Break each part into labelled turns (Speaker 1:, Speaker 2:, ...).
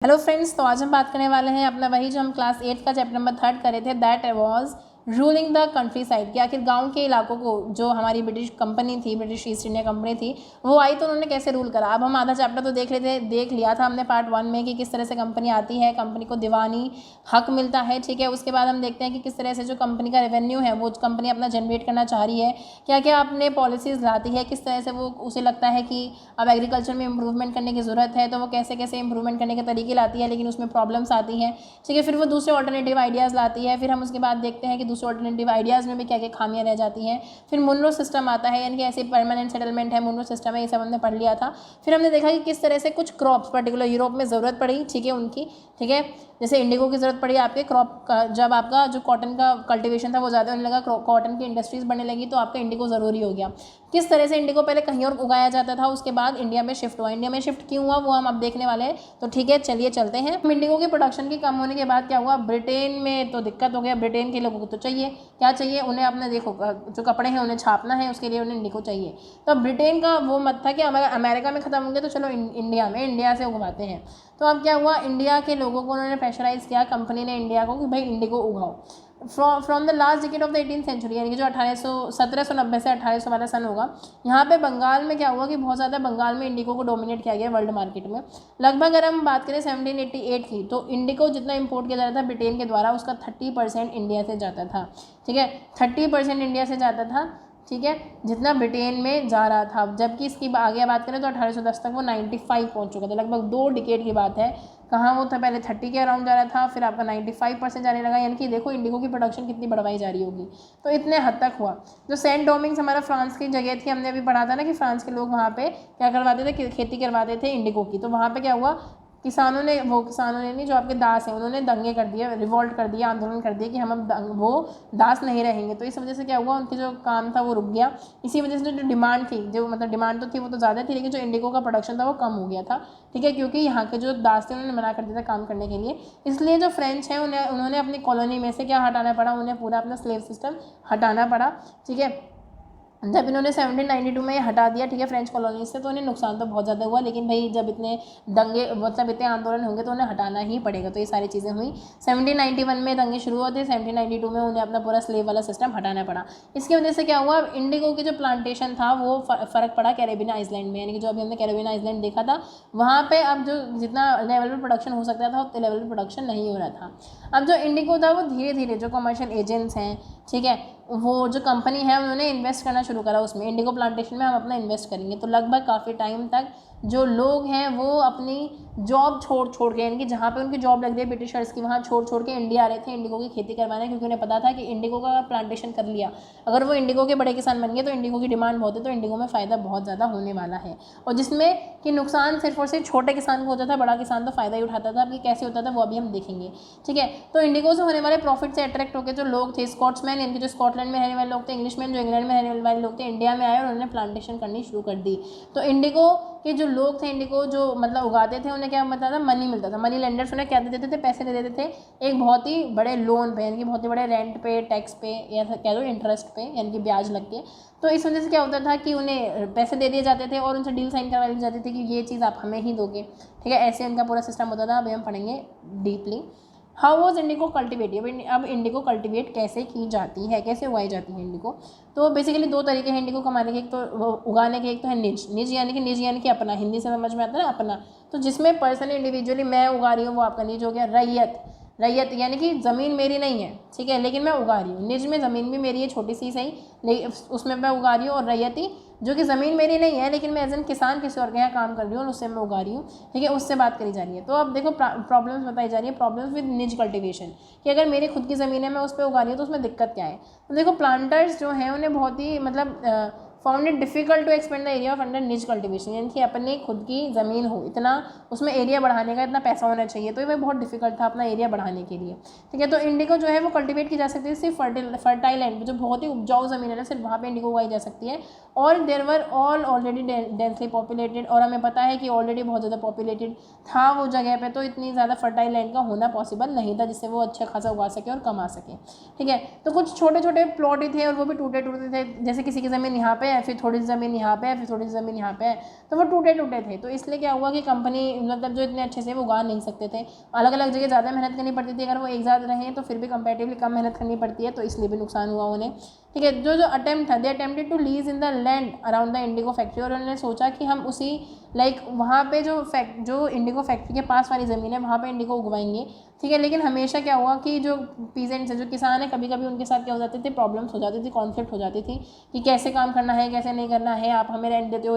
Speaker 1: Hello friends, तो आज हम बात करने वाले हैं अपना वही जो हम क्लास 8 का चैप्टर नंबर 3 करे थे, that was ruling the country side. कि आखिर गांव के इलाकों को जो हमारी ब्रिटिश कंपनी थी, ब्रिटिश ईस्ट इंडिया कंपनी थी, वो आई तो उन्होंने कैसे रूल करा। अब हम आधा चैप्टर तो देख लिया था हमने पार्ट 1 में कि किस तरह से कंपनी आती है, कंपनी को दीवानी हक मिलता है, ठीक है। उसके बाद हम देखते हैं कि किस तरह से जो कंपनी का रेवेन्यू है वो कंपनी अपना जनरेट करना चाह रही है, क्या क्या अपने पॉलिसीज़ लाती है, किस तरह से वो उसे लगता है कि अब एग्रीकल्चर में इंप्रूवमेंट करने की ज़रूरत है तो वो कैसे कैसे इंप्रूवमेंट करने के तरीके लाती है, लेकिन उसमें प्रॉब्लम्स आती हैं, ठीक है। फिर वो दूसरे ऑल्टरनेटिव आइडियाज़ लाती है। फिर हम उसके बाद देखते हैं कि दूसरे ऑल्टरनेटिव आइडियाज़ में भी क्या क्या खामियां रह जाती हैं। फिर मुनरो सिस्टम आता है, यानी कि ऐसे परमानेंट सेटलमेंट है, मुनरो सिस्टम है, ये सब हमने पढ़ लिया था। फिर हमने देखा कि किस तरह से कुछ क्रॉप्स पर्टिकुलर यूरोप में ज़रूरत पड़ी, ठीक है, उनकी, ठीक है। जैसे इंडिगो की ज़रूरत पड़ी आपके क्रॉप का, जब आपका जो कॉटन का कल्टिवेशन था वो ज़्यादा होने लगा, कॉटन की इंडस्ट्रीज़ बनने लगी, तो आपका इंडिगो ज़रूरी हो गया। किस तरह से इंडिगो पहले कहीं और उगाया जाता था, उसके बाद इंडिया में शिफ्ट हुआ। इंडिया में शिफ्ट क्यों हुआ वो हम अब देखने वाले हैं, तो ठीक है, चलिए चलते हैं। इंडिगो की प्रोडक्शन की कम होने के बाद क्या हुआ, ब्रिटेन में तो दिक्कत हो गया। ब्रिटेन के लोगों को तो चाहिए, क्या चाहिए उन्हें, अपने देखो जो कपड़े हैं उन्हें छापना है, उसके लिए उन्हें इंडिगो चाहिए। तो ब्रिटेन का वो मत था कि अमेरिका में ख़त्म होंगे तो चलो इंडिया से उगवाते हैं। तो अब क्या हुआ, इंडिया के लोगों को उन्होंने प्रेशराइज किया, कंपनी ने इंडिया को, कि भाई इंडिगो उगाओ। From the last decade of the 18th century, यानी कि जो 1790 से 1800 वाला सन होगा, यहाँ पे बंगाल में क्या हुआ कि बहुत ज़्यादा बंगाल में इंडिगो को डोमिनेट किया गया वर्ल्ड मार्केट में। लगभग अगर हम बात करें 1788 की, तो इंडिगो जितना इंपोर्ट किया जाता था ब्रिटेन के द्वारा, उसका 30% इंडिया से जाता था, ठीक है। 30% इंडिया से जाता था, ठीक है, जितना ब्रिटेन में जा रहा था। जबकि इसकी आगे बात करें तो 1810 तक वो 95 पहुँच चुका था। लगभग 2 डिकेड की बात है। कहाँ वो था, पहले 30 के अराउंड जा रहा था, फिर आपका 95% जाने लगा। यानी कि देखो इंडिगो की प्रोडक्शन कितनी बढ़वाई जा रही होगी। तो इतने हद तक हुआ। जो सेंट डोमिंग्स हमारा फ्रांस की जगह थी, हमने अभी पढ़ा था ना कि फ्रांस के लोग वहाँ पे क्या करवाते थे, खेती करवाते थे इंडिगो की। तो वहाँ पे क्या हुआ, किसानों ने नहीं, जो आपके दास हैं उन्होंने दंगे कर दिए, रिवॉल्ट कर दिया, आंदोलन कर दिया कि हम अब वो दास नहीं रहेंगे। तो इस वजह से क्या हुआ, उनके जो काम था वो रुक गया। इसी वजह से जो डिमांड थी, जो मतलब डिमांड तो थी वो तो ज़्यादा थी, लेकिन जो इंडिगो का प्रोडक्शन था वो कम हो गया था, ठीक है, क्योंकि यहाँ के जो दास थे उन्होंने मना कर दिया था काम करने के लिए। इसलिए जो फ्रेंच हैं उन्होंने अपनी कॉलोनी में से क्या हटाना पड़ा, उन्हें पूरा अपना स्लेव सिस्टम हटाना पड़ा, ठीक है। जब इन्होंने 1792 में हटा दिया, ठीक है, फ्रेंच कॉलोनी से, तो उन्हें नुकसान तो बहुत ज़्यादा हुआ। लेकिन भाई जब इतने दंगे मतलब इतने आंदोलन होंगे तो उन्हें हटाना ही पड़ेगा। तो ये सारी चीज़ें हुई। 1791 में दंगे शुरू हुए थे, 1792 में उन्हें अपना पूरा स्लेव वाला सिस्टम हटाना पड़ा। इसकी वजह से क्या हुआ, इंडिगो की जो प्लांटेशन था वो फ़र्क पड़ा कैरेबियन आइसलैंड में। यानी कि जो अभी हमने कैरेबियन आइसलैंड देखा था, वहाँ पर अब जो जितना लेवल पर प्रोडक्शन हो सकता था उतने लेवल पर प्रोडक्शन नहीं हो रहा था। अब जो इंडिगो था वो धीरे धीरे जो कमर्शियल एजेंट्स हैं, ठीक है, वो जो कंपनी है उन्होंने इन्वेस्ट करना शुरू करा उसमें, इंडिगो प्लांटेशन में हम अपना इन्वेस्ट करेंगे। तो लगभग काफ़ी टाइम तक जो लोग हैं वो अपनी जॉब छोड़ के, यानी कि जहाँ पे उनकी जॉब लग रही है ब्रिटिशर्स की, वहाँ छोड़ के इंडिया आ रहे थे इंडिगो की खेती करवाने, क्योंकि उन्हें पता था कि इंडिगो का प्लांटेशन कर लिया, अगर वो इंडिगो के बड़े किसान बन गए तो इंडिगो की डिमांड बहुत है, तो इंडिगो में फ़ायदा बहुत ज़्यादा होने वाला है। और जिसमें कि नुकसान सिर्फ और सिर्फ छोटे किसान को होता था, बड़ा किसान तो फ़ायदा ही उठाता था। अब ये कैसे होता था वो अभी हम देखेंगे, ठीक है। तो इंडिगो से होने वाले प्रॉफिट से अट्रैक्ट होकर जो लोग थे, स्कॉट्समैन, यानी कि जो स्कॉटलैंड में रहने वाले लोग थे, इंग्लिशमैन जो इंग्लैंड में रहने वाले लोग थे, इंडिया में आए और उन्होंने प्लांटेशन करनी शुरू कर दी। तो इंडिगो के जो लोग थे, इंडिगो जो मतलब उगाते थे, उन्हें क्या मिलता था, मनी मिलता था। मनी लेंडर्स उन्हें क्या दे देते थे, पैसे दे देते थे एक बहुत ही बड़े लोन पे, यानी कि बहुत ही बड़े रेंट पे, टैक्स पे, या कह दो इंटरेस्ट पे, यानी कि ब्याज लग के। तो इस वजह से क्या होता था कि उन्हें पैसे दे दिए जाते थे और उनसे डील साइन करवा ली जाती थी कि ये चीज़ आप हमें ही दोगे, ठीक है। ऐसे उनका पूरा सिस्टम होता था। अभी हम पढ़ेंगे deeply. How was Indigo cultivated. अब इंडिगो कल्टिवेट कैसे की जाती है, कैसे उगाई जाती है इंडिगो। तो बेसिकली 2 तरीके हैं इंडिगो कमाने के, एक तो उगाने के, एक तो है निज यानी कि अपना, हिंदी से समझ में आता है ना अपना। तो जिसमें पर्सनली इंडिविजुअली मैं उगा रही हूँ वो आपका निज हो गया। रैयत यानी कि ज़मीन मेरी नहीं है, ठीक है, लेकिन मैं उगा रही हूँ। निज में ज़मीन भी मेरी है, छोटी सी सही, लेकिन उसमें मैं उगा रही हूँ। और रैयती जो कि ज़मीन मेरी नहीं है, लेकिन मैं एज एन किसान किसी और के यहाँ काम कर रही हूँ और उससे मैं उगा रही हूँ, ठीक है, उससे बात करी जा रही है। तो अब देखो प्रॉब्लम्स बताई जा रही है, प्रॉब्लम्स विद निज कल्टिवेशन, कि अगर मेरी खुद की ज़मीन है मैं उस पर उगा रही हूँ तो उसमें दिक्कत क्या है। तो देखो प्लांटर्स जो हैं उन्हें बहुत ही मतलब found it difficult to expand the area of under निज कल्टिवेशन, यानी कि अपनी खुद की ज़मीन हो, इतना उसमें एरिया बढ़ाने का इतना पैसा होना चाहिए, तो ये बहुत डिफिकल्ट था अपना एरिया बढ़ाने के लिए, ठीक है। तो इंडिगो जो है वो कल्टिवेट की जा सकती है सिर्फ फर्टाइल लैंड, जो बहुत ही उपजाऊ ज़मीन है ना, सिर्फ वहाँ पे इंडिगो उगाई जा सकती है। और there were all already densely populated, और हमें पता है कि ऑलरेडी बहुत ज़्यादा पॉपुलेटेड था वो जगह पे, तो इतनी ज़्यादा फर्टाइल लैंड का होना पॉसिबल नहीं था जिससे वो अच्छा खासा उगा सके और कमा सके, ठीक है। तो कुछ छोटे छोटे प्लॉट ही थे और वो भी टूटे थे। जैसे किसी की ज़मीन यहाँ पे है, फिर थोड़ी सी ज़मीन यहाँ पे है, फिर थोड़ी सी ज़मीन यहाँ पे है, तो वो टूटे टूटे थे। तो इसलिए क्या हुआ कि कंपनी मतलब जो इतने अच्छे से वो उगा नहीं सकते थे, अलग अलग जगह ज़्यादा मेहनत करनी पड़ती थी। अगर वो एक साथ रहें तो फिर भी कंपेरेटिवली कम मेहनत करनी पड़ती है, तो इसलिए भी नुकसान हुआ उन्हें। ठीक है, जो अटेम्प्ट था, they attempted to lease in the land around the indigo factory, और उन्होंने सोचा कि हम उसी वहाँ पे जो इंडिगो फैक्ट्री के पास वाली ज़मीन है वहाँ पे इंडिगो उगवाएंगे। ठीक है, लेकिन हमेशा क्या हुआ कि जो पीजेंट्स हैं, जो किसान हैं, कभी कभी उनके साथ क्या हो जाते थे, प्रॉब्लम्स हो जाती थी, कॉन्फ्लिक्ट हो जाती थी कि कैसे काम करना है, कैसे नहीं करना है, आप हमें रेंट देते हो,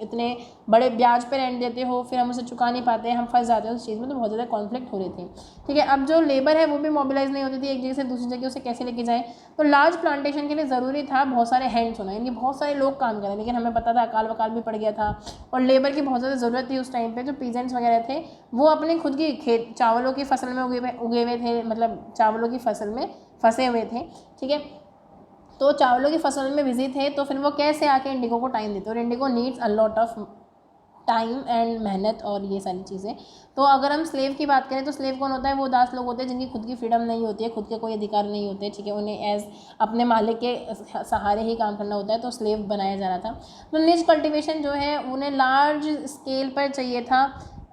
Speaker 1: इतने बड़े ब्याज पे रेंट देते हो, फिर हम उसे चुका नहीं पाते हैं, हम फंस जाते हैं उस चीज़ में। तो बहुत ज़्यादा कॉन्फ्लिक्ट हो रही थी। ठीक है, अब जो लेबर है वो भी मोबिलाइज नहीं होती थी एक जगह से दूसरी जगह, उसे कैसे लेके जाएँ। तो लार्ज प्लांटेशन के लिए ज़रूरी था बहुत सारे हैंड्स होना, यानी बहुत सारे लोग काम करें। लेकिन हमें पता था अकाल वकाल भी पड़ गया था और लेबर की बहुत ज़्यादा ज़रूरत थी उस टाइम पे। जो पीजेंट्स वगैरह थे वो अपनी खुद की खेत चावलों की फसल में उगे हुए थे, मतलब चावलों की फसल में फंसे हुए थे। ठीक है, तो चावलों की फसल में बिजी थे, तो फिर वो कैसे आके इंडिगो को टाइम देते, और Indigo needs a lot of time and मेहनत और ये सारी चीज़ें। तो अगर हम स्लेव की बात करें तो स्लेव कौन होता है, वो दास लोग होते हैं जिनकी खुद की फ्रीडम नहीं होती है, खुद के कोई अधिकार नहीं होते। ठीक है, उन्हें एज अपने मालिक के सहारे ही काम करना होता है, तो स्लेव बनाया जा रहा था। तो निज कल्टिवेशन जो है उन्हें लार्ज स्केल पर चाहिए था,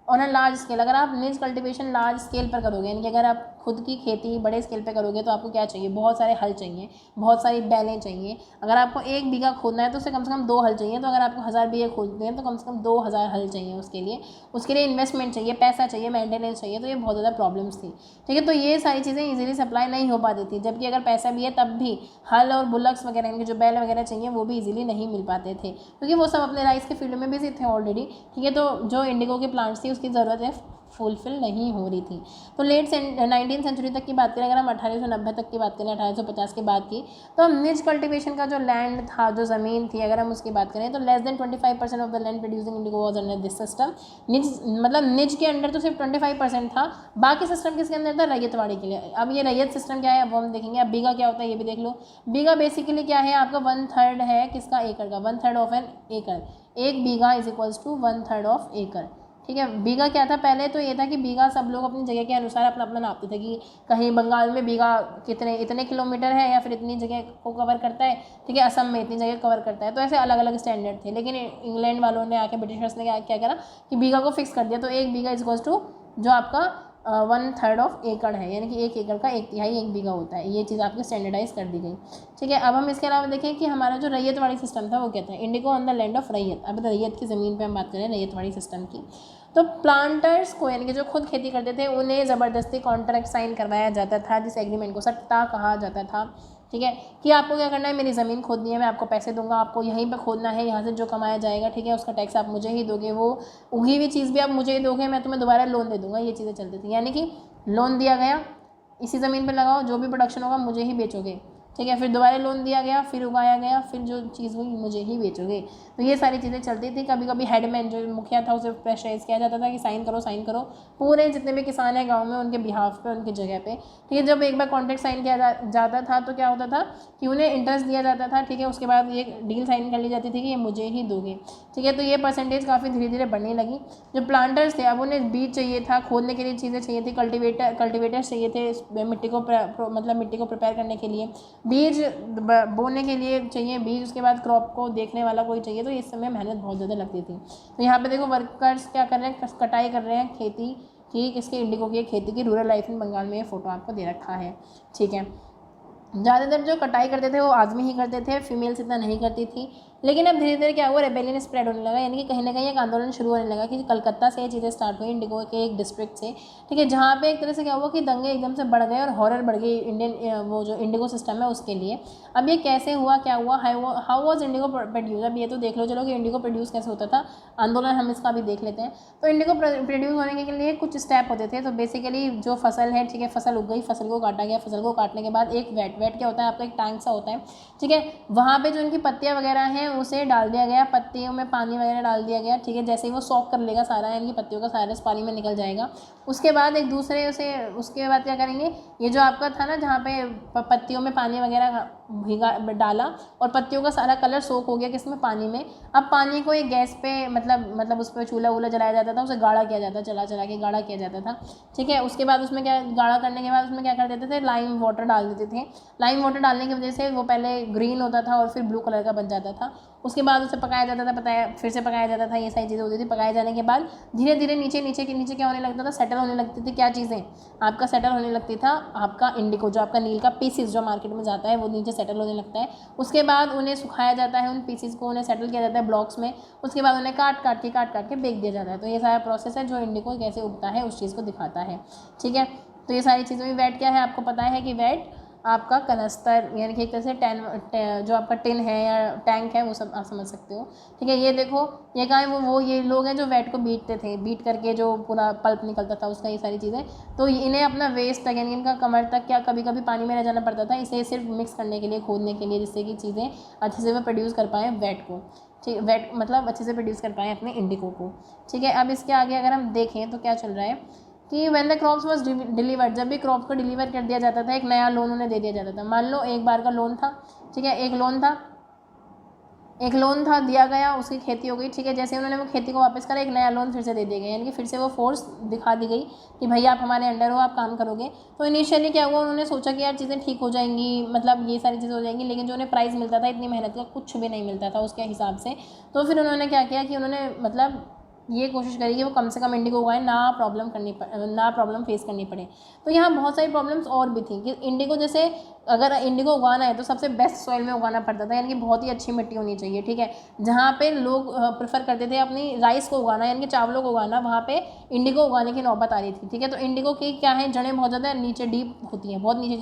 Speaker 1: ऑन अ लार्ज स्केल। अगर आप निज कल्टिवेशन लार्ज स्केल पर करोगे, यानी कि अगर आप खुद की खेती बड़े स्केल पे करोगे, तो आपको क्या चाहिए, बहुत सारे हल चाहिए, बहुत सारी बैलें चाहिए। अगर आपको 1 बीघा खोदना है तो उससे कम से कम 2 हल चाहिए। तो अगर आपको 1000 बीघे खोदते हैं तो कम से कम 2000 हल चाहिए उसके लिए इन्वेस्टमेंट चाहिए, पैसा चाहिए, मेंटेनेंस चाहिए। तो ये बहुत ज़्यादा प्रॉब्लम्स थी। ठीक है, तो ये सारी चीज़ें ईजिली सप्लाई नहीं हो पाती थी, जबकि अगर पैसा भी है तब भी हल और बुलक्स वगैरह, इनके जो बैल वगैरह चाहिए वो भी ईजिली नहीं मिल पाते थे, क्योंकि वो सब अपने राइस के फील्ड में बिजी थे ऑलरेडी। ठीक है, तो जो इंडिगो के प्लांट्स थी उसकी ज़रूरत है फुलफिल नहीं हो रही थी। तो लेट 19वीं सेंचुरी तक की बात करें, अगर हम 1890 तक की बात करें, 1850 के बाद की, तो हम निज कल्टिवेशन का जो लैंड था, जो ज़मीन थी, अगर हम उसकी बात करें तो less than 25% of the land producing Indigo was under this system. निज मतलब निज के अंडर तो सिर्फ 25% था, बाकी सिस्टम किसके अंदर था, रैयतवाड़ी के लिए। अब ये रैयत सिस्टम क्या है वो हम देखेंगे। अब बीघा क्या होता है ये भी देख लो। बीघा बेसिकली क्या है, आपका 1/3 है किसका, एकड़ का, 1/3 ऑफ एन एकड़। 1 बीघा इज इक्वल्स टू 1/3 ऑफ एकड़। ठीक है, बीघा क्या था, पहले तो ये था कि बीघा सब लोग अपनी जगह के अनुसार अपना अपना नापते थे कि कहीं बंगाल में बीघा इतने किलोमीटर है या फिर इतनी जगह को कवर करता है। ठीक है, असम में इतनी जगह कवर करता है। तो ऐसे अलग अलग स्टैंडर्ड थे, लेकिन इंग्लैंड वालों ने आके, ब्रिटिशर्स ने क्या करा कि बीघा को फिक्स कर दिया। तो 1 बीघा इज इक्वल्स टू जो आपका 1/3 ऑफ एकड़ है, यानी कि 1 एकड़ का 1/3 1 बीघा होता है। ये चीज़ आपकी स्टैंडर्डाइज कर दी गई। ठीक है, अब हम इसके अलावा देखें कि हमारा जो रैयतवाड़ी सिस्टम था वो क्या था, Indigo on the land of रैयत। अब रैयत की ज़मीन पे हम बात करें रैयतवाड़ी सिस्टम की, तो प्लांटर्स को, यानी कि जो खुद खेती करते थे, उन्हें ज़बरदस्ती कॉन्ट्रैक्ट साइन करवाया जाता था, जिस एग्रीमेंट को सट्टा कहा जाता था। ठीक है, कि आपको क्या करना है, मेरी ज़मीन खोदनी है, मैं आपको पैसे दूंगा, आपको यहीं पे खोदना है, यहाँ से जो कमाया जाएगा, ठीक है, उसका टैक्स आप मुझे ही दोगे, वो उगी हुई चीज़ भी आप मुझे ही दोगे, मैं तुम्हें दोबारा लोन दे दूंगा। ये चीज़ें चलती थी, यानी कि लोन दिया गया, इसी ज़मीन पर लगाओ, जो भी प्रोडक्शन होगा मुझे ही बेचोगे। ठीक है, फिर दोबारा लोन दिया गया, फिर उगाया गया, फिर जो चीज़ हुई मुझे ही बेचोगे। तो ये सारी चीज़ें चलती थी। कभी कभी हेडमैन जो मुखिया था उसे प्रेशराइज किया जाता था कि साइन करो पूरे जितने भी किसान हैं गांव में उनके बिहाफ पे, उनकी जगह पे। ठीक है, जब एक बार कॉन्ट्रैक्ट साइन किया जाता था तो क्या होता था कि उन्हें इंटरेस्ट दिया जाता था। ठीक है, उसके बाद ये डील साइन कर ली जाती थी कि ये मुझे ही दोगे। ठीक है, तो ये परसेंटेज काफ़ी धीरे धीरे बढ़ने लगी। जो प्लांटर्स थे, अब उन्हें बीज चाहिए था, खोदने के लिए चीज़ें चाहिए थी, कल्टिवेटर्स चाहिए थे मिट्टी को प्रिपेयर करने के लिए, बीज बोने के लिए चाहिए बीज, उसके बाद क्रॉप को देखने वाला कोई चाहिए। तो इस समय मेहनत बहुत ज़्यादा लगती थी। तो यहाँ पे देखो वर्कर्स क्या कर रहे हैं, कटाई कर रहे हैं खेती की, किसके, इंडिगो की खेती की। रूरल लाइफ इन बंगाल में ये फोटो आपको दे रखा है। ठीक है, ज़्यादातर जो कटाई करते थे वो आदमी ही करते थे, फीमेल्स इतना नहीं करती थी। लेकिन अब धीरे धीरे क्या हुआ, रेबेलियन स्प्रेड होने लगा, यानी कि कहीं ना कहीं एक आंदोलन शुरू होने लगा कि कलकत्ता से ये चीज़ें स्टार्ट हुई, इंडिगो के एक डिस्ट्रिक्ट से। ठीक है, जहाँ पे एक तरह से क्या हुआ कि दंगे एकदम से बढ़ गए और हॉरर बढ़ गई इंडियन वो जो इंडिगो सिस्टम है उसके लिए। अब ये कैसे हुआ, क्या हुआ, हाउ वॉज इंडिगो प्रोड्यूस। अब ये तो देख लो चलो कि इंडिगो प्रोड्यूस कैसे होता था, आंदोलन हम इसका भी देख लेते हैं। तो इंडिगो प्रोड्यूस होने के लिए कुछ स्टेप होते थे। तो बेसिकली जो फसल है, ठीक है, फसल उग गई, फसल को काटा गया, फसल को काटने के बाद एक वेट क्या होता है आपका, एक टैंक सा होता है। ठीक है, वहाँ पे जो उनकी पत्तियाँ वगैरह हैं उसे डाल दिया गया, पत्तियों में पानी वगैरह डाल दिया गया। ठीक है, जैसे ही वो सॉक कर लेगा सारा, इनकी पत्तियों का सारा पानी में निकल जाएगा। उसके बाद एक दूसरे उसके बाद क्या करेंगे, ये जो आपका था ना जहाँ पे पत्तियों में पानी वगैरह भिगा डाला और पत्तियों का सारा कलर सोख हो गया किसमें, पानी में। अब पानी को एक गैस पे मतलब उस पर चूल्हा वूल्हा जलाया जाता था, उसे गाढ़ा किया जाता, चला चला के गाढ़ा किया जाता था, ठीक है। उसके बाद उसमें क्या, गाढ़ा करने के बाद उसमें क्या कर देते थे, लाइम वाटर डाल देते थे। लाइम वाटर डालने की वजह से वो पहले ग्रीन होता था और फिर ब्लू कलर का बन जाता था। उसके बाद उसे पकाया जाता था, फिर से पकाया जाता था, ये सारी चीज़ें होती थी। पकाए जाने के बाद धीरे धीरे नीचे क्या होने लगता था, सेटल होने लगती थी। क्या चीज़ें आपका सेटल होने लगती था, आपका इंडिगो, जो आपका नील का पीसीस जो मार्केट में जाता है वो नीचे सेटल होने लगता है। उसके बाद उन्हें सुखाया जाता है, उन पीसीस को उन्हें सेटल किया जाता है ब्लॉक्स में। उसके बाद उन्हें काट काट के बेच दिया जाता है। तो ये सारा प्रोसेस है जो इंडिगो कैसे उगता है उस चीज़ को दिखाता है, ठीक है। तो ये सारी चीज़ों में वेट क्या है आपको पता है कि वेट आपका कनस्तर यानी कि एक तरह से जो आपका टिन है या टैंक है वो सब आप समझ सकते हो, ठीक है। ये देखो ये कहाँ है, वो ये लोग हैं जो वेट को बीटते थे, बीट करके जो पूरा पल्प निकलता था उसका, ये सारी चीज़ें। तो इन्हें अपना वेस्ट तक यानी इनका कमर तक क्या कभी कभी पानी में रह जाना पड़ता था, इसे सिर्फ मिक्स करने के लिए, खोदने के लिए, जिससे कि चीज़ें अच्छे से वो प्रोड्यूस कर पाएँ वेट को, ठीक, वेट मतलब अच्छे से प्रोड्यूस कर पाएँ अपने इंडिगो को, ठीक है। अब इसके आगे अगर हम देखें तो क्या चल रहा है कि when the crops was delivered, जब भी क्रॉप को डिलीवर कर दिया जाता था एक नया लोन उन्हें दे दिया जाता था। मान लो एक बार का लोन था, ठीक है, एक लोन था दिया गया, उसकी खेती हो गई, ठीक है। जैसे उन्होंने वो खेती को वापस करा, एक नया लोन फिर से दे दिया गया, यानी कि फिर से वो फोर्स दिखा दी गई कि भैया आप हमारे अंडर हो, आप काम करोगे। तो इनिशियली क्या हुआ, उन्होंने सोचा कि यार चीज़ें ठीक हो जाएंगी, मतलब ये सारी चीज़ें हो जाएंगी, लेकिन जो उन्हें प्राइस मिलता था इतनी मेहनत का कुछ भी नहीं मिलता था उसके हिसाब से। तो फिर उन्होंने क्या किया कि उन्होंने मतलब ये कोशिश करी कि वो कम से कम इंडिगो उगाएं, ना प्रॉब्लम फेस करनी पड़े। तो यहाँ बहुत सारी प्रॉब्लम्स और भी थी कि इंडिगो जैसे अगर इंडिगो उगाना है तो सबसे बेस्ट सॉइल में उगाना पड़ता था, यानी कि बहुत ही अच्छी मिट्टी होनी चाहिए, ठीक है। जहाँ पे लोग प्रेफर करते थे अपनी राइस को उगाना यानी कि चावलों को उगाना, वहाँ पे इंडिगो उगाने की नौबत आ रही थी, ठीक है। तो इंडिगो की क्या है, जड़ें बहुत ज़्यादा नीचे डीप होती हैं, बहुत नीचे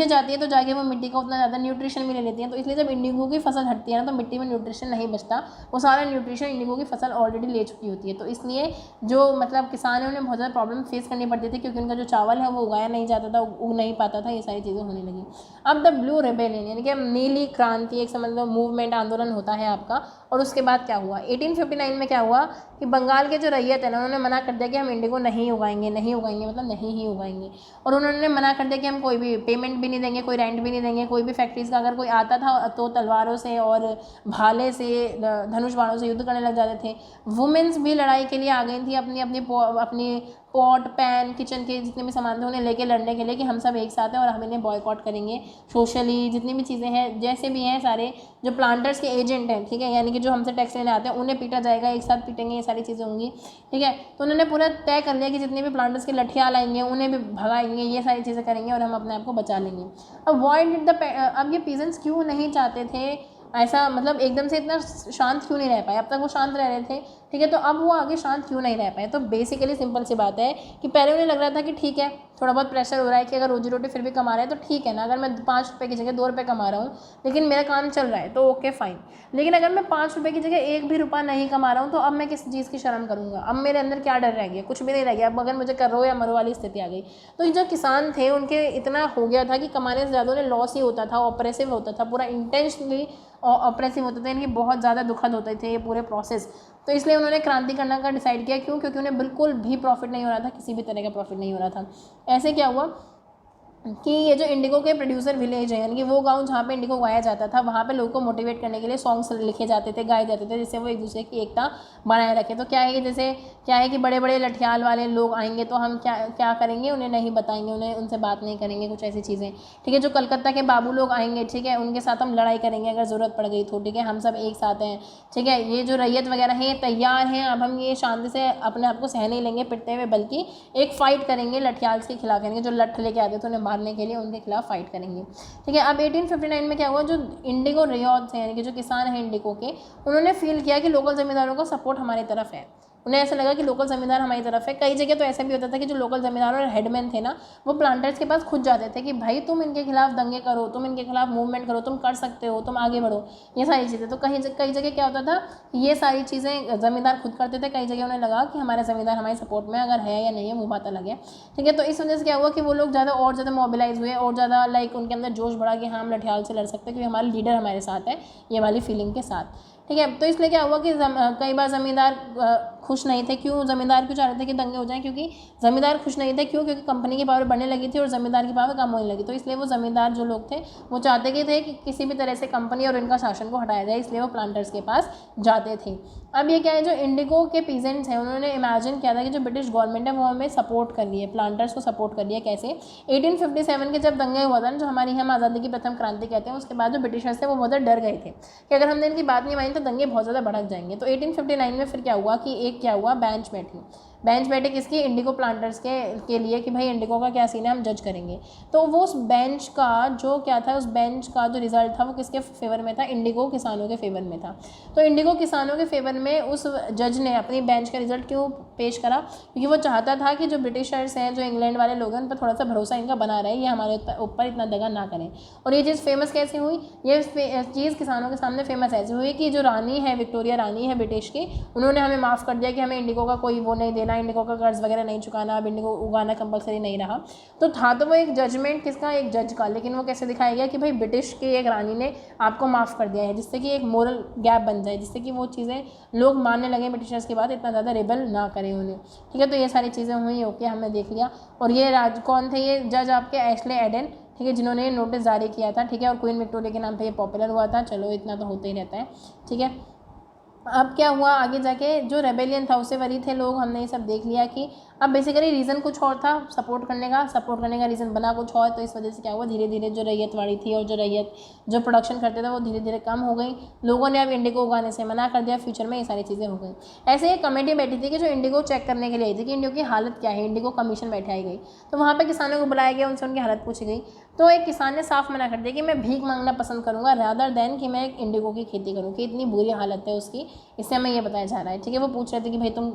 Speaker 1: जाती है तो जाके वो मिट्टी का उतना ज़्यादा न्यूट्रिशन भी ले लेती हैं। तो इसलिए जब इंडिगो की फसल हटती है ना तो मिट्टी में न्यूट्रिशन नहीं बचता, वो सारा न्यूट्रिशन इंडिगो की फसल ऑलरेडी ले चुकी होती है। तो इसलिए जो मतलब किसान है उन्हें बहुत ज़्यादा प्रॉब्लम फेस करनी पड़ती थी, क्योंकि उनका जो चावल है वो उगाया नहीं जाता था, उग नहीं पाता था, ये सारी चीज़ें होने लगी। अब द ब्लू रेबेलियन यानी कि नीली क्रांति, एक समझ लो मूवमेंट, आंदोलन होता है आपका। और उसके बाद क्या हुआ 1859 में, क्या हुआ कि बंगाल के जो रैयत है ना उन्होंने मना कर दिया कि हम इंडिगो नहीं उगाएंगे मतलब नहीं ही उगाएंगे। और उन्होंने मना कर दिया कि हम कोई भी पेमेंट भी नहीं देंगे, कोई रेंट भी नहीं देंगे, कोई भी फैक्ट्रीज़ का अगर कोई आता था तो तलवारों से और भाले से, धनुष बाणों से युद्ध करने लग जाते थे। वुमेन्स भी लड़ाई के लिए आ गई थी, अपनी पॉट पैन किचन के जितने भी सामान थे उन्हें लेके लड़ने के लिए कि हम सब एक साथ हैं और हम इन्हें बॉयकॉट करेंगे। सोशली जितनी भी चीज़ें हैं जैसे भी हैं, सारे जो प्लांटर्स के एजेंट हैं, ठीक है, यानी कि जो हमसे टैक्स लेने आते हैं उन्हें पीटा जाएगा, एक साथ पीटेंगे, ये सारी चीज़ें होंगी, ठीक है। तो उन्होंने पूरा तय कर लिया कि जितने भी प्लांटर्स के लठियाल आएंगे उन्हें भी भगाएंगे, ये सारी चीज़ें करेंगे और हम अपने आप को बचा लेंगे। अब ये पीजेंट्स क्यों नहीं चाहते थे ऐसा, मतलब एकदम से इतना शांत क्यों नहीं रह पाए, अब तक वो शांत रह रहे थे, ठीक है। तो अब वो आगे शांत क्यों नहीं रह पाए, तो बेसिकली सिंपल सी बात है कि पहले उन्हें लग रहा था कि ठीक है थोड़ा बहुत प्रेशर हो रहा है कि अगर रोजी रोटी फिर भी कमा रहे हैं तो ठीक है ना, अगर मैं 5 रुपये की जगह 2 रुपये कमा रहा हूँ लेकिन मेरा काम चल रहा है तो ओके फाइन। लेकिन अगर मैं 5 रुपये की जगह 1 भी रुपया नहीं कमा रहा हूँ तो अब मैं किस चीज़ की शर्म करूँगा, अब मेरे अंदर क्या डर रह गया, कुछ भी नहीं रह गया। अब अगर मुझे करो या मरो वाली स्थिति आ गई। तो जो किसान थे उनके इतना हो गया था कि कमाने से ज़्यादा उन्हें लॉस ही होता था, ऑपरेसिव होता था, पूरा इंटेंशनली ऑपरेसिव होता था, यानी कि बहुत ज़्यादा दुखद होते थे ये पूरे प्रोसेस। तो इसलिए उन्होंने क्रांति करने का डिसाइड किया। क्यों? क्योंकि उन्हें बिल्कुल भी प्रॉफिट नहीं हो रहा था, किसी भी तरह का प्रॉफिट नहीं हो रहा था। ऐसे क्या हुआ कि ये जो इंडिगो के प्रोड्यूसर विलेज है यानी कि वो गांव जहाँ पे इंडिगो उगाया जाता था वहाँ पे लोगों को मोटिवेट करने के लिए सॉन्ग्स लिखे जाते थे, गाए जाते थे, जिससे वो एक दूसरे की एकता बनाए रखें। तो क्या है कि जैसे क्या है कि बड़े बड़े लठियाल वाले लोग आएंगे तो हम क्या करेंगे, उन्हें नहीं बताएंगे, उन्हें उनसे बात नहीं करेंगे, कुछ ऐसी चीज़ें, ठीक है। जो कलकत्ता के बाबू लोग आएंगे, ठीक है, उनके साथ हम लड़ाई करेंगे अगर ज़रूरत पड़ गई तो, ठीक है, हम सब एक साथ हैं, ठीक है। ये जो रैयत वगैरह हैं ये तैयार हैं, अब हम ये शांति से अपने आप को सह नहीं लेंगे पिटते हुए, बल्कि एक फ़ाइट करेंगे लठियाल के खिलाफ, यानी जो लठ लेके आते थे उन्हें मारने के लिए उनके खिलाफ फाइट करेंगे, ठीक है। अब 1859 में क्या हुआ, जो इंडिगो रियॉट्स हैं यानी कि जो किसान हैं इंडिगो के, उन्होंने फील किया कि लोकल ज़मींदारों का सपोर्ट हमारी तरफ है। उन्हें ऐसा लगा कि लोकल ज़मींदार हमारी तरफ है। कई जगह तो ऐसा भी होता था कि जो लोकल ज़मींदार और हेडमैन थे ना वो प्लांटर्स के पास खुद जाते थे कि भाई तुम इनके खिलाफ दंगे करो, तुम इनके खिलाफ मूवमेंट करो, तुम कर सकते हो, तुम आगे बढ़ो, ये सारी चीज़ें। तो कई जगह क्या होता था, ये सारी चीज़ें ज़मींदार खुद करते थे। कई जगह उन्हें लगा कि हमारे ज़मींदार हमारे सपोर्ट में अगर है या नहीं है वो बात अलग है, ठीक है। तो इस वजह से क्या हुआ कि वो लोग ज़्यादा मोबिलाइज हुए और ज़्यादा उनके अंदर जोश बढ़ा कि हाँ हम लठियाल से लड़ सकते हैं क्योंकि हमारा लीडर हमारे साथ है, ये वाली फीलिंग के साथ, ठीक है। तो इसलिए क्या हुआ कि कई बार ज़मींदार खुश नहीं थे। क्यों ज़मींदार क्यों चाह रहे थे कि दंगे हो जाएं? क्योंकि ज़मींदार खुश नहीं थे। क्यों? क्योंकि कंपनी की पावर बढ़ने लगी थी और ज़मींदार की पावर कम होने लगी। तो इसलिए वो ज़मींदार जो लोग थे वो चाहते कि किसी भी तरह से कंपनी और इनका शासन को हटाया जाए, इसलिए वो प्लांटर्स के पास जाते थे। अब ये क्या है, जो इंडिगो के पीजेंट्स हैं उन्होंने इमेजिन किया था कि जो ब्रिटिश गवर्नमेंट है वो हमें सपोर्ट कर रही है, प्लांटर्स को सपोर्ट कर रही है। कैसे? 1857 के जब दंगे हुआ था ना, जो हमारी हम आज़ादी की प्रथम क्रांति कहते हैं, उसके बाद जो ब्रिटिशर्स थे वो बहुत डर गए थे कि अगर हमने इनकी बात नहीं मानी तो दंगे बहुत ज़्यादा भड़क जाएंगे। तो 1859 में फिर क्या हुआ कि बेंच बैठी किसकी? इंडिगो प्लांटर्स के लिए कि भाई इंडिगो का क्या सीन है, हम जज करेंगे। तो वो उस बेंच का जो क्या था, उस बेंच का जो रिजल्ट था वो किसके फेवर में था? इंडिगो किसानों के फेवर में था। तो इंडिगो किसानों के फेवर में उस जज ने अपनी बेंच का रिजल्ट क्यों पेश करा? क्योंकि वो चाहता था कि जो ब्रिटिशर्स हैं, जो इंग्लैंड वाले लोग हैं, उन पर थोड़ा सा भरोसा इनका बना रहे, ये हमारे ऊपर इतना दगा ना करें। और ये चीज़ फेमस कैसे हुई? ये चीज़ किसानों के सामने फेमस ऐसे हुई कि जो रानी है, विक्टोरिया रानी है ब्रिटिश की, उन्होंने हमें माफ़ कर दिया कि हमें इंडिगो का कोई वो नहीं देना, इंडिगो का कर्ज वगैरह नहीं चुकाना, अब इंडिगो उगाना कंपलसरी नहीं रहा। तो था तो वो एक जजमेंट किसका? एक जज का। लेकिन वो कैसे दिखाया गया कि भाई ब्रिटिश की एक रानी ने आपको माफ़ कर दिया है, जिससे कि एक मोरल गैप बन जाए, जिससे कि वो चीज़ें लोग मानने लगे ब्रिटिशर्स की बात, इतना ज़्यादा रेबल ना करें उन्हें। ठीक है। तो ये सारी चीज़ें हुई, ओके, हमने देख लिया। और ये कौन थे ये जज? आपके एशले एडन, ठीक है, जिन्होंने ये नोटिस जारी किया था। ठीक है। और क्वीन विक्टोरिया के नाम पे ये पॉपुलर हुआ था। चलो, इतना तो होता ही रहता है। ठीक है। अब क्या हुआ आगे जाके? जो रेबेलियन था उससे वरी थे लोग, हमने ये सब देख लिया कि अब बेसिकली रीज़न कुछ और था सपोर्ट करने का रीज़न बना कुछ और। तो इस वजह से क्या हुआ, धीरे धीरे जो रैयतवाड़ी थी और जो प्रोडक्शन करते थे वो धीरे धीरे कम हो गई। लोगों ने अब इंडिगो उगाने से मना कर दिया। फ्यूचर में ये सारी चीज़ें हो गई। ऐसे एक कमेटी बैठी थी कि जो इंडिगो चेक करने के लिए आई थी कि इंडिगो की हालत क्या है। इंडिगो कमीशन बैठाई गई, तो वहाँ पर किसानों को बुलाया गया, उनसे उनकी हालत पूछी गई। तो एक किसान ने साफ मना कर दिया कि मैं भीख मांगना पसंद करूँगा रादर देन कि मैं एक इंडिगो की खेती करूँ, कि इतनी बुरी हालत है उसकी, इससे हमें ये बताया जा रहा है। ठीक है। वो पूछ रहे थे कि भाई तुम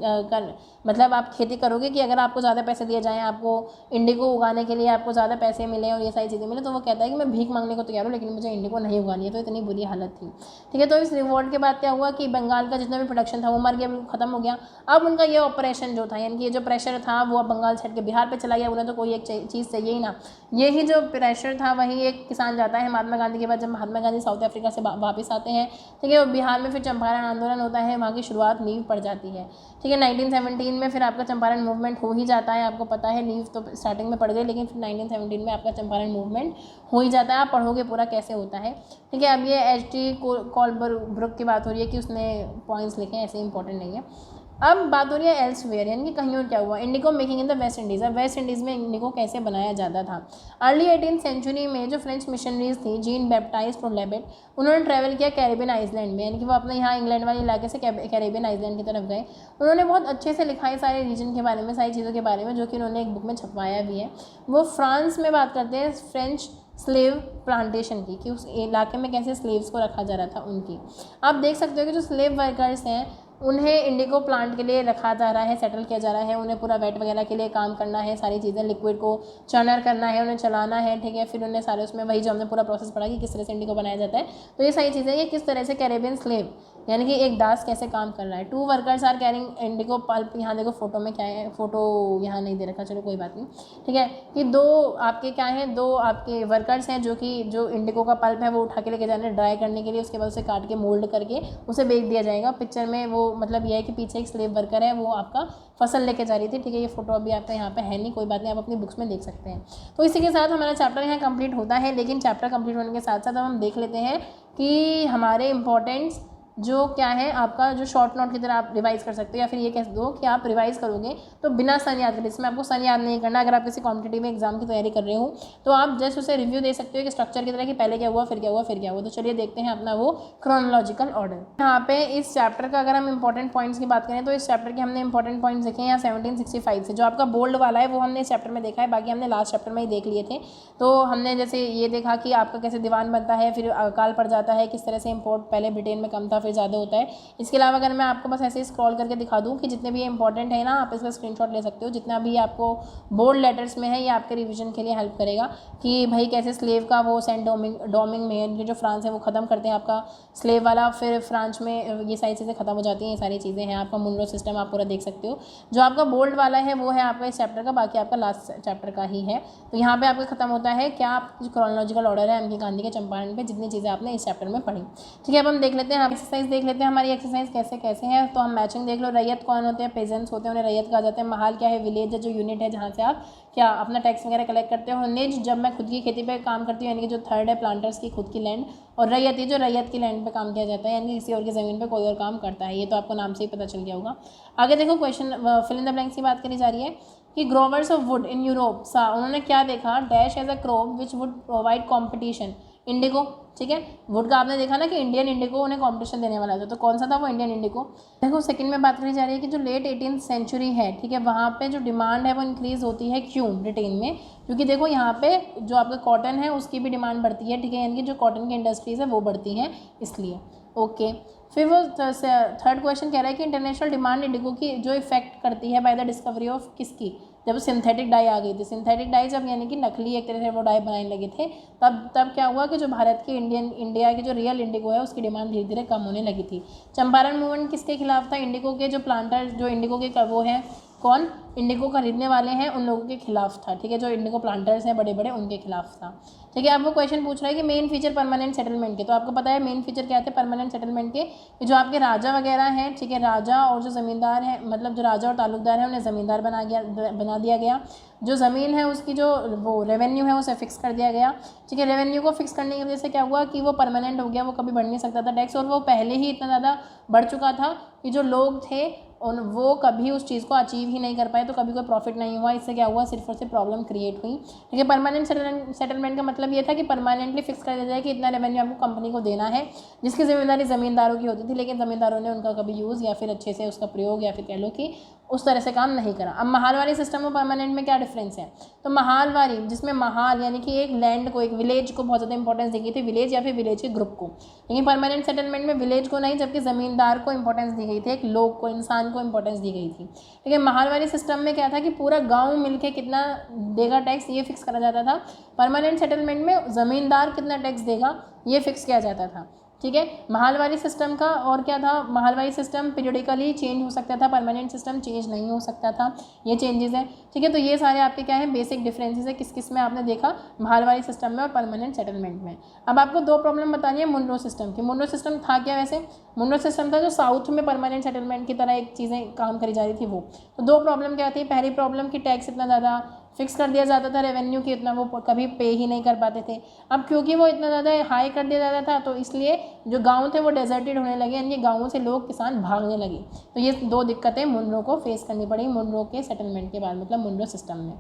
Speaker 1: मतलब आप खेती करोगे कि अगर आपको ज़्यादा पैसे दिए जाएँ, आपको इंडिगो उगाने के लिए आपको ज़्यादा पैसे मिले और ये सारी चीज़ें मिले? तो वो कहता है कि मैं भीख मांगने को तैयार हूँ, लेकिन मुझे इंडिगो नहीं उगानी है। तो इतनी बुरी हालत थी। ठीक है। तो इस रिवॉर्ड के बाद क्या हुआ कि बंगाल का जितना भी प्रोडक्शन था वो मर गया, बिल्कुल ख़त्म हो गया। अब उनका ये ऑपरेशन जो था, यानी कि ये जो प्रेशर था वो अब बंगाल छੱਡ के बिहार पर चला गया। उन्हें तो कोई एक चीज़ चाहिए ही ना। यही जो प्रेशर था वही एक किसान जाता है महात्मा गांधी के बाद, जब महात्मा गांधी साउथ अफ्रीका से वापस आते हैं। ठीक है। और बिहार में फिर चंपारण आंदोलन होता है, वहाँ की शुरुआत नींव पड़ जाती है। ठीक है। 1917 में फिर आपका चंपारण मूवमेंट हो ही जाता है। आपको पता है नींव तो स्टार्टिंग में पड़ गई, लेकिन फिर 1917 में आपका चंपारण मूवमेंट हो ही जाता है। आप पढ़ोगे पूरा कैसे होता है। ठीक है। अब ये एच.टी. कोलब्रुक की बात हो रही है कि उसने पॉइंट्स लिखे हैं, ऐसे इंपॉर्टेंट नहीं है। अब बात हो रही है एल्सवेयर, यानी कि कहीं और क्या हुआ। Indigo making in the West Indies. अब वेस्ट इंडीज़ में इंडिगो कैसे बनाया जाता था? अर्ली 18th सेंचुरी में जो फ्रेंच मिशनरीज थी, जीन बैप्टाइज प्रोलेबेट, उन्होंने ट्रैवल किया कैरेबियन आइसलैंड में, यानी कि वो अपने यहाँ इंग्लैंड वाले इलाके से कैरेबियन आइसलैंड की तरफ गए। उन्होंने बहुत अच्छे से लिखा है सारे रीजन के बारे में, सारी चीज़ों के बारे में, जो कि उन्होंने एक बुक में छपवाया भी है। वो फ्रांस में बात करते हैं फ्रेंच स्लेव प्लांटेशन की, कि उस इलाके में कैसे स्लेव्स को रखा जा रहा था उनकी। आप देख सकते हो कि जो स्लेव वर्कर्स हैं उन्हें इंडिगो प्लांट के लिए रखा जा रहा है, सेटल किया जा रहा है। उन्हें पूरा वेट वगैरह के लिए काम करना है, सारी चीज़ें लिक्विड को चर्नर करना है, उन्हें चलाना है। ठीक है। फिर उन्हें सारे उसमें वही जो हमने पूरा प्रोसेस पढ़ा कि किस तरह से इंडिगो बनाया जाता है। तो ये सारी चीज़ें कि किस तरह से कैरेबियन स्लेव यानी कि एक दास कैसे काम कर रहा है। 2 workers are carrying indigo pulp. यहाँ देखो फोटो में क्या है, फोटो यहाँ नहीं दे रखा, चलो कोई बात नहीं। ठीक है। कि 2 आपके क्या हैं, 2 आपके वर्कर्स हैं जो इंडिगो का पल्प है वो उठा के लेके जाने ड्राई करने के लिए, उसके बाद उसे काट के मोल्ड करके उसे बेच दिया जाएगा। पिक्चर में वो मतलब यह है कि पीछे एक स्लेव वर्कर है, वो आपका फसल लेके जा रही थी। ठीक है। ये फोटो अभी आपका यहाँ पे है नहीं, कोई बात नहीं, आप अपनी बुक्स में देख सकते हैं। तो इसी के साथ हमारा चैप्टर यहाँ कंप्लीट होता है। लेकिन चैप्टर कंप्लीट होने के साथ साथ हम देख लेते हैं कि हमारे इंपॉर्टेंट्स जो क्या है, आपका जो शॉर्ट नोट की तरह आप रिवाइज कर सकते हो, या फिर ये कह दो कि आप रिवाइज करोगे तो बिना सन याद करें। इसमें आपको सन याद नहीं करना। अगर आप किसी कॉम्पिटिटिव एग्जाम की तैयारी कर रहे हो तो आप जस्ट उसे रिव्यू दे सकते हो कि स्ट्रक्चर की तरह, कि पहले क्या हुआ, फिर क्या हुआ, फिर क्या हुआ। तो चलिए देखते हैं अपना वो क्रोनोलॉजिकल ऑर्डर। यहाँ पे इस चैप्टर का अगर हम इंपॉर्टेंट पॉइंट्स की बात करें तो इस चैप्टर के हमने इंपॉर्टेंट पॉइंट्स देखे हैं यहाँ 1765 से। जो आपका बोल्ड वाला है वो हमने इस चैप्टर में देखा है, बाकी हमने लास्ट चैप्टर में ही देख लिए थे। तो हमने जैसे ये देखा कि आपका कैसे दीवान बनता है, फिर अकाल पड़ जाता है, किस तरह से इम्पोर्ट पहले ब्रिटेन में कम था फिर ज़्यादा होता है। इसके अलावा अगर मैं आपको बस ऐसे ही स्क्रॉल करके दिखा दूं कि जितने भी ये इंपॉर्टेंट है ना, आप इसका स्क्रीनशॉट ले सकते हो। जितना भी आपको बोल्ड लेटर्स में है ये आपके रिवीजन के लिए हेल्प करेगा कि भाई कैसे स्लेव का वो सेंट डोमिंग में जो फ्रांस है वो ख़त्म करते हैं आपका स्लेव वाला, फिर फ्रांस में ये सारी चीज़ें ख़त्म हो जाती हैं। ये सारी चीज़ें हैं, आपका मुनरो सिस्टम आप पूरा देख सकते हो। जो आपका बोल्ड वाला है वो है आपका इस चैप्टर का, बाकी आपका लास्ट चैप्टर का ही है। तो यहाँ पे आपका खत्म होता है क्या क्रोनोलॉजिकल ऑर्डर है एम के गांधी के चंपारण पे, जितनी चीज़ें आपने इस चैप्टर में पढ़ी। ठीक है। अब हम देख लेते हैं आप एक्सरसाइज देख लेते हैं, हमारी एक्सरसाइज कैसे कैसे है। तो हम मैचिंग देख लो। रैयत कौन होते हैं? पेजेंट्स होते हैं, उन्हें रैयत कहा जाता है। महाल क्या है? विलेज है, जो यूनिट है जहाँ से आप क्या अपना टैक्स वगैरह कलेक्ट करते हो। निज, जब मैं खुद की खेती पे काम करती हूँ, यानी कि जो थर्ड है प्लांटर्स की खुद की लैंड। और रैयत, ये जो रैयत की लैंड पे काम किया जाता है, यानी कि किसी और की ज़मीन पे कोई और काम करता है। ये तो आपको नाम से ही पता चल गया होगा। आगे देखो question fill in the blanks की बात करी जा रही है कि growers of woad in Europe saw, उन्होंने क्या देखा? Dash as a crop which would provide competition. Indigo, ठीक है, वुड का आपने देखा ना कि इंडियन इंडिगो उन्हें कॉम्पिटिशन देने वाला था, तो कौन सा था वो? Indian Indigo. देखो सेकंड में बात करी जा रही है कि जो लेट 18th सेंचुरी है, ठीक है, वहाँ पे जो डिमांड है वो इंक्रीज़ होती है। क्यों? ब्रिटेन में, क्योंकि देखो यहाँ पे जो आपका कॉटन है उसकी भी डिमांड बढ़ती है, ठीक है, यानी कि जो कॉटन की इंडस्ट्रीज़ है वो बढ़ती हैं इसलिए। ओके, फिर वो थर्ड क्वेश्चन कह रहा है कि इंटरनेशनल डिमांड इंडिगो की जो इफेक्ट करती है बाय द डिस्कवरी ऑफ किसकी? जब सिंथेटिक डाई आ गई थी। सिंथेटिक डाई जब यानी कि नकली एक तरह से वो डाई बनाने लगे थे, तब क्या हुआ कि जो भारत की इंडिया की जो रियल इंडिगो है उसकी डिमांड धीरे धीरे कम होने लगी थी। चंपारण मूवमेंट किसके खिलाफ था? इंडिगो के जो प्लांटर, जो इंडिगो के वो हैं, कौन? इंडिगो खरीदने वाले हैं उन लोगों के खिलाफ था, ठीक है, जो इंडिगो प्लांटर्स हैं बड़े बड़े उनके खिलाफ था, ठीक है। अब वो क्वेश्चन पूछ रहा है कि मेन फीचर परमानेंट सेटलमेंट के, तो आपको पता है मेन फीचर क्या थे परमानेंट सेटलमेंट के, कि जो आपके राजा वगैरह हैं, ठीक है, राजा और जो ज़मींदार हैं, मतलब जो राजा और तालुकदार हैं उन्हें ज़मींदार बना दिया गया। जो ज़मीन है उसकी जो वो रेवेन्यू है उसे फिक्स कर दिया गया, ठीक है। रेवेन्यू को फिक्स करने की वजह से क्या हुआ कि वो परमानेंट हो गया, वो कभी बढ़ नहीं सकता था टैक्स, और वो पहले ही इतना ज़्यादा बढ़ चुका था कि जो लोग थे उन वो कभी उस चीज़ को अचीव ही नहीं कर पाए, तो कभी कोई प्रॉफिट नहीं हुआ। इससे क्या हुआ? सिर्फ और सिर्फ प्रॉब्लम क्रिएट हुई, ठीक है। परमानेंट सेटलमेंट का मतलब ये था कि परमानेंटली फिक्स कर दिया जाए कि इतना रेवेन्यू आपको कंपनी को देना है, जिसकी जिम्मेदारी ज़मींदारों की होती थी, लेकिन ज़मींदारों ने उनका कभी यूज़ या फिर अच्छे से उसका प्रयोग या फिर कह लो कि उस तरह से काम नहीं करा। अब महालवारी सिस्टम और परमानेंट में क्या डिफरेंस है? तो महालवारी, जिसमें महाल यानी कि एक लैंड को, एक विलेज को बहुत ज़्यादा इंपॉर्टेंस दी गई थी, विलेज या फिर विलेज के ग्रुप को, लेकिन परमानेंट सेटलमेंट में विलेज को नहीं, जबकि ज़मींदार को इंपॉर्टेंस दी गई थी, एक लोग को, इंसान को इंपॉर्टेंस दी गई थी, ठीक है। महालवारी सिस्टम में क्या था कि पूरा गाँव मिलकर कितना देगा टैक्स ये फिक्स करा जाता था। परमानेंट सेटलमेंट में ज़मींदार कितना टैक्स देगा ये फिक्स किया जाता था, ठीक है। महालवारी सिस्टम का और क्या था? महालवारी सिस्टम पीरियडिकली चेंज हो सकता था, परमानेंट सिस्टम चेंज नहीं हो सकता था, ये चेंजेस हैं, ठीक है। तो ये सारे आपके क्या है? बेसिक डिफरेंसेस है किस किस में आपने देखा, महालवारी सिस्टम में और परमानेंट सेटलमेंट में। अब आपको दो प्रॉब्लम बतानी है मुनरो सिस्टम की। मुनरो सिस्टम था क्या वैसे? मुनरो सिस्टम था जो साउथ में परमानेंट सेटलमेंट की तरह एक चीज़ें काम करी जा रही थी वो। तो दो प्रॉब्लम क्या थी? पहली प्रॉब्लम की टैक्स इतना ज़्यादा फिक्स कर दिया जाता था, रेवेन्यू की इतना वो कभी पे ही नहीं कर पाते थे। अब क्योंकि वो इतना ज़्यादा हाई कर दिया जाता था, तो इसलिए जो गांव थे वो डेजर्टेड होने लगे, यानी गाँवों से लोग, किसान भागने लगे। तो ये दो दिक्कतें मुनरो को फेस करनी पड़ी मुनरो के सेटलमेंट के बाद, मतलब मुनरो सिस्टम में।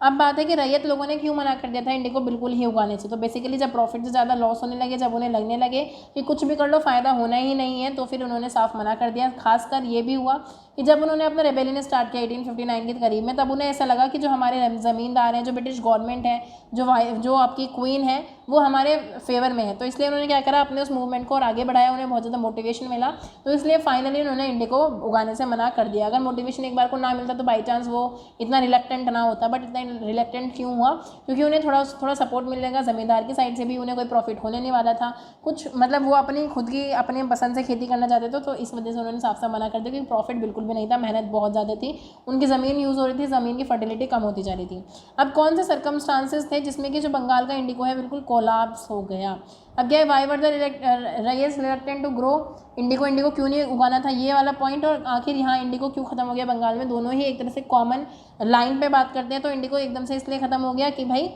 Speaker 1: अब बात है कि रैयत लोगों ने क्यों मना कर दिया था इंडिगो बिल्कुल ही उगाने से? तो बेसिकली जब प्रॉफिट से ज़्यादा लॉस होने लगे, जब उन्हें लगने लगे कि कुछ भी कर लो फ़ायदा होना ही नहीं है, तो फिर उन्होंने साफ मना कर दिया। खासकर ये भी हुआ कि जब उन्होंने अपना रेबेलियन स्टार्ट किया 1859 के करीब में, तब उन्हें ऐसा लगा कि जो हमारे ज़मींदार हैं, जो ब्रिटिश गवर्नमेंट है, जो आपकी क्वीन है, वो हमारे फेवर में है। तो इसलिए उन्होंने क्या करा, अपने उस मूवमेंट को और आगे बढ़ाया, उन्हें बहुत ज़्यादा मोटिवेशन मिला, तो इसलिए फाइनली उन्होंने इंडिगो उगाने से मना कर दिया। अगर मोटिवेशन एक बार को ना मिलता तो बाई चांस वो इतना रिलक्टेंट ना होता, बट इतना रिलक्टेंट क्यों हुआ? क्योंकि उन्हें थोड़ा सपोर्ट मिलेगा ज़मींदार की साइड से भी, उन्हें कोई प्रॉफिट होने नहीं वाला था कुछ, मतलब वो अपनी खुद की अपने पसंद से खेती करना चाहते थे, तो इस वजह से उन्होंने साफ साफ मना कर दिया, क्योंकि प्रॉफिट बिल्कुल भी नहीं था, मेहनत बहुत ज़्यादा थी, उनकी ज़मीन यूज़ हो रही थी, ज़मीन की फर्टिलिटी कम होती जा रही थी। अब कौन से सर्कमस्टांसेस थे जिसमें कि जो बंगाल का इंडिगो है बिल्कुल कोलैप्स हो गया? अब क्या है, why were the ryots reluctant to grow indigo क्यों नहीं उगाना था, ये वाला पॉइंट, और आखिर यहाँ इंडिगो क्यों खत्म हो गया बंगाल में, दोनों ही एक तरह से कॉमन लाइन पे बात करते हैं। तो इंडिगो एकदम से इसलिए ख़त्म हो गया कि भाई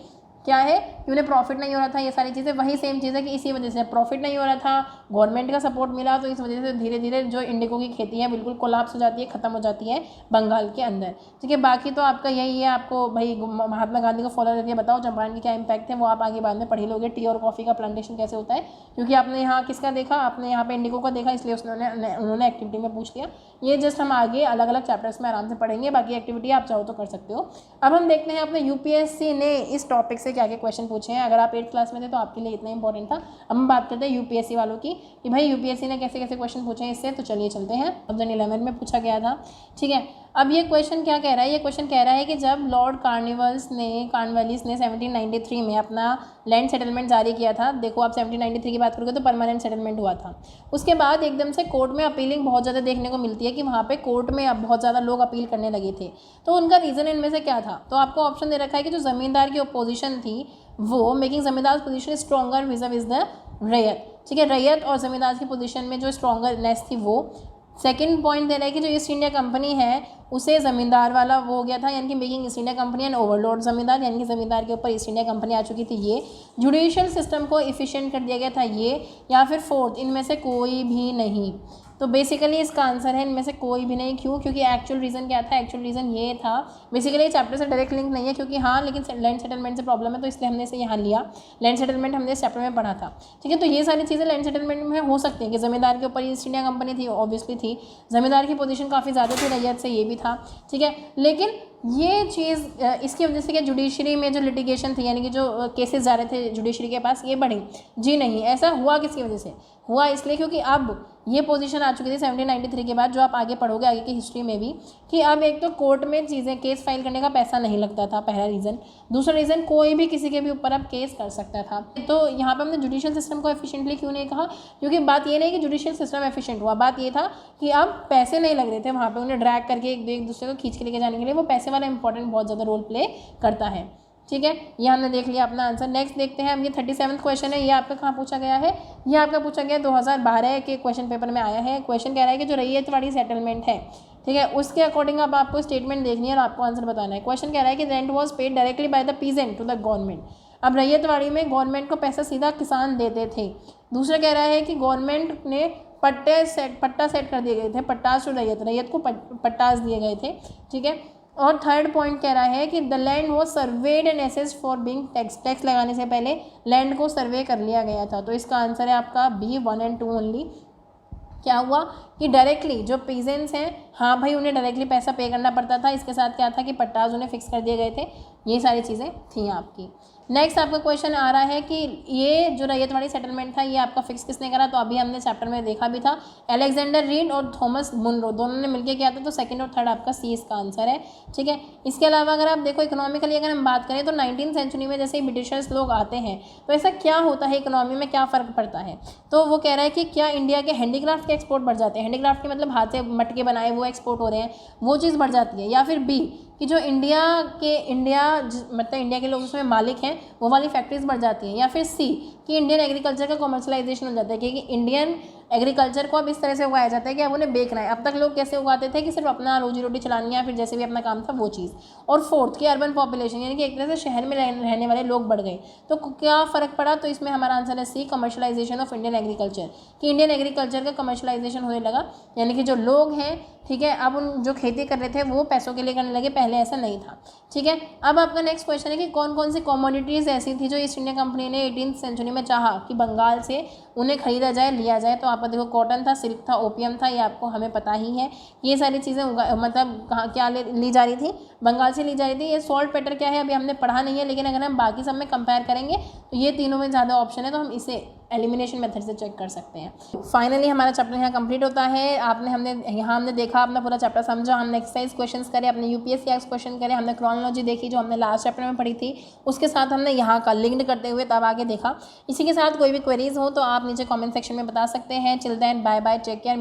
Speaker 1: क्या है कि उन्हें प्रॉफिट नहीं हो रहा था, ये सारी चीज़ें वही सेम चीज़ है कि इसी वजह से प्रॉफिट नहीं हो रहा था, गवर्नमेंट का सपोर्ट मिला, तो इस वजह से धीरे धीरे जो इंडिगो की खेती है बिल्कुल कोलैप्स हो जाती है, ख़त्म हो जाती है बंगाल के अंदर, ठीक है। बाकी तो आपका यही है, आपको भाई महात्मा गांधी को फॉलो करके बताओ चंपारण के क्या इंपैक्ट है, वो आप आगे बाद में पढ़ी लोगे, टी और कॉफ़ी का प्लांटेशन कैसे होता है, क्योंकि आपने यहाँ किसका देखा, आपने यहाँ पे इंडिगो का देखा, इसलिए उन्होंने एक्टिविटी में पूछ लिया। ये जस्ट हम आगे अलग अलग चैप्टर्स में आराम से पढ़ेंगे, बाकी एक्टिविटी आप चाहो तो कर सकते हो। अब हम देखते हैं अपने यूपीएससी ने इस टॉपिक से क्या क्या क्वेश्चन पूछे हैं। अगर आप 8th क्लास में थे तो आपके लिए इतना इंपॉर्टेंट था। अब हम बात करते हैं यूपीएससी वालों की कि भाई यूपीएससी ने कैसे कैसे क्वेश्चन पूछे हैं इससे, तो चलिए चलते हैं। 2011 में पूछा गया था, ठीक है। अब ये क्वेश्चन क्या कह रहा है, ये क्वेश्चन कह रहा है कि जब लॉर्ड कॉर्नवालिस ने 1793 में अपना लैंड सेटलमेंट जारी किया था, देखो आप 1793 की बात करोगे तो परमानेंट सेटलमेंट हुआ था, उसके बाद एकदम से कोर्ट में अपीलिंग बहुत ज़्यादा देखने को मिलती है कि वहाँ पे कोर्ट में अब बहुत ज़्यादा लोग अपील करने लगे थे। तो उनका रीज़न इनमें से क्या था? तो आपको ऑप्शन दे रखा है कि जो ज़मींदार की अपोजिशन थी वो मेकिंग ज़मींदार पोजीशन स्ट्रॉन्गर विज़ द रैयत, ठीक है, रैयत और ज़मींदार की पोजीशन में जो स्ट्रॉन्गरनेस थी वो। सेकंड पॉइंट दे रहा है कि जो ईस्ट इंडिया कंपनी है उसे ज़मींदार वाला वो हो गया था, यानी कि making east India company and overload ज़मींदार, यानी कि ज़मींदार के ऊपर ईस्ट इंडिया कंपनी आ चुकी थी ये। जुडिशियल सिस्टम को इफ़िशिएंट कर दिया गया था ये, या फिर फोर्थ इनमें से कोई भी नहीं। तो बेसिकली इसका आंसर है इनमें से कोई भी नहीं। क्यों? क्योंकि एक्चुअल रीज़न क्या था, एक्चुअल रीज़न ये था, बेसिकली चैप्टर से डायरेक्ट लिंक नहीं है क्योंकि हाँ लेकिन लैंड सेटलमेंट से प्रॉब्लम है तो इसलिए हमने इसे यहाँ लिया। लैंड सेटलमेंट हमने इस चैप्टर में पढ़ा था, ठीक है। तो ये सारी चीज़ें लैंड सेटलमेंट में हो सकती हैं कि ज़मींदार के ऊपर ईस्ट इंडिया कंपनी थी, ऑब्वियसली थी, ज़मींदार की पोजीशन काफ़ी ज़्यादा थी रैयत से, ये भी था, ठीक है। लेकिन ये चीज़ इसकी वजह से कि जुडिशरी में जो लिटिगेशन थी, यानी कि जो केसेस जा रहे थे जुडिशरी के पास, ये बढ़ी जी नहीं। ऐसा हुआ किसकी वजह से? हुआ इसलिए क्योंकि अब ये पोजीशन आ चुकी थी 1793 के बाद, जो आप आगे पढ़ोगे आगे की हिस्ट्री में भी, कि अब एक तो कोर्ट में चीज़ें केस फाइल करने का पैसा नहीं लगता था, पहला रीज़न। दूसरा रीज़न, कोई भी किसी के भी ऊपर अब केस कर सकता था। तो यहाँ पे हमने जुडिशियल सिस्टम को एफिशिएंटली क्यों नहीं कहा? क्योंकि बात ये नहीं कि जुडिशियल सिस्टम एफिशिएंट हुआ, बात ये था कि अब पैसे नहीं लग रहे थे वहाँ पर उन्हें ड्रैग करके एक दूसरे को खींच के लेके जाने के लिए। वो पैसे वाला इंपॉर्टेंट बहुत ज़्यादा रोल प्ले करता है, ठीक है। ये हमने देख लिया अपना आंसर। नेक्स्ट देखते हैं हम, ये 37वां क्वेश्चन है, ये आपका कहाँ पूछा गया है? ये आपका पूछा गया 2012 के क्वेश्चन पेपर में आया है। क्वेश्चन कह रहा है कि जो रैयतवाड़ी सेटलमेंट है, ठीक है, उसके अकॉर्डिंग अब आपको स्टेटमेंट देखनी है और आपको आंसर बताना है। क्वेश्चन कह रहा है कि rent was paid directly by the peasant to the government. अब रैयतवाड़ी में गवर्नमेंट को पैसा सीधा किसान देते थे। दूसरा कह रहा है कि गवर्नमेंट ने पट्टा सेट कर दिए गए थे, पट्टास टू रैयत को पट्टास दिए गए थे, ठीक है। और थर्ड पॉइंट कह रहा है कि the land was served and assessed for being tax लगाने से पहले लैंड को सर्वे कर लिया गया था। तो इसका आंसर है आपका बी 1 और 2 ओनली। क्या हुआ कि डायरेक्टली जो पीजेंट्स हैं, हाँ भाई, उन्हें डायरेक्टली पैसा पे करना पड़ता था। इसके साथ क्या था कि पट्टाज उन्हें फिक्स कर दिए गए थे। ये सारी चीज़ें थी आपकी। नेक्स्ट आपका क्वेश्चन आ रहा है कि ये जो रैयतवाड़ी सेटलमेंट था ये आपका फिक्स किसने करा? तो अभी हमने चैप्टर में देखा भी था, अलेक्जेंडर रीड और थॉमस मुनरो दोनों ने मिलकर किया था। तो सेकंड और थर्ड आपका सी इसका आंसर है, ठीक है। इसके अलावा अगर आप देखो इकोनॉमिकली अगर हम बात करें तो 19th सेंचुरी में जैसे ब्रिटिशर्स लोग आते हैं तो ऐसा क्या होता है, इकोनॉमी में क्या फ़र्क पड़ता है? तो वो कह रहा है कि क्या इंडिया के हैंडीक्राफ्ट के एक्सपोर्ट बढ़ जाते हैं, हैंडीक्राफ्ट के मतलब हाथ से मटके बनाए वो एक्सपोर्ट हो रहे हैं, वो चीज़ बढ़ जाती है, या फिर बी कि जो मतलब इंडिया के लोग उसमें मालिक हैं वो वाली फैक्ट्रीज बढ़ जाती हैं, या फिर सी कि इंडियन एग्रीकल्चर का कमर्शलाइजेशन हो जाता है, क्योंकि इंडियन एग्रीकल्चर को अब इस तरह से उगाया जाता है कि अब उन्हें बेचना है। अब तक लोग कैसे उगाते थे कि सिर्फ अपना रोजी रोटी चलानी है, फिर जैसे भी अपना काम था वो चीज़। और फोर्थ कि अर्बन पॉपुलेशन, यानी कि एक तरह से शहर में रहने वाले लोग बढ़ गए। तो क्या फ़र्क पड़ा? तो इसमें हमारा आंसर है सी, कमर्शलाइजेशन ऑफ इंडियन एग्रीकल्चर, कि इंडियन एग्रीकल्चर का कमर्शलाइजेशन होने लगा, यानी कि जो लोग हैं, ठीक है, अब उन जो खेती कर रहे थे वो पैसों के लिए करने लगे, पहले ऐसा नहीं था, ठीक है। अब आपका नेक्स्ट क्वेश्चन है कि कौन कौन सी कमोडिटीज़ ऐसी थी जो ईस्ट इंडिया कंपनी ने 18th सेंचुरी में चाहा कि बंगाल से उन्हें खरीदा जाए, लिया जाए। तो आपका देखो कॉटन था, सिल्क था, ओपियम था, ये आपको हमें पता ही है। ये सारी चीज़ें मतलब कहाँ क्या ली जा रही थी? बंगाल से ली जा रही थी। ये सॉल्ट पेटर क्या है अभी हमने पढ़ा नहीं है, लेकिन अगर हम बाकी सब में कंपेयर करेंगे तो ये तीनों में ज़्यादा ऑप्शन है, तो हम इसे एलिमिनेशन मेथड से चेक कर सकते हैं। फाइनली हमारा चैप्टर यहाँ कंप्लीट होता है। हमने देखा, अपना पूरा चैप्टर समझा, हमने एक्सरसाइज क्वेश्चंस करे, अपने यूपीएससी एक्स क्वेश्चन करे, हमने क्रोनोलॉजी देखी जो हमने लास्ट चैप्टर में पढ़ी थी, उसके साथ हमने यहाँ का लिंक्ड करते हुए तब आगे देखा। इसी के साथ कोई भी क्वेरीज हो तो आप नीचे कमेंट सेक्शन में बता सकते हैं। Till then bye bye, take care.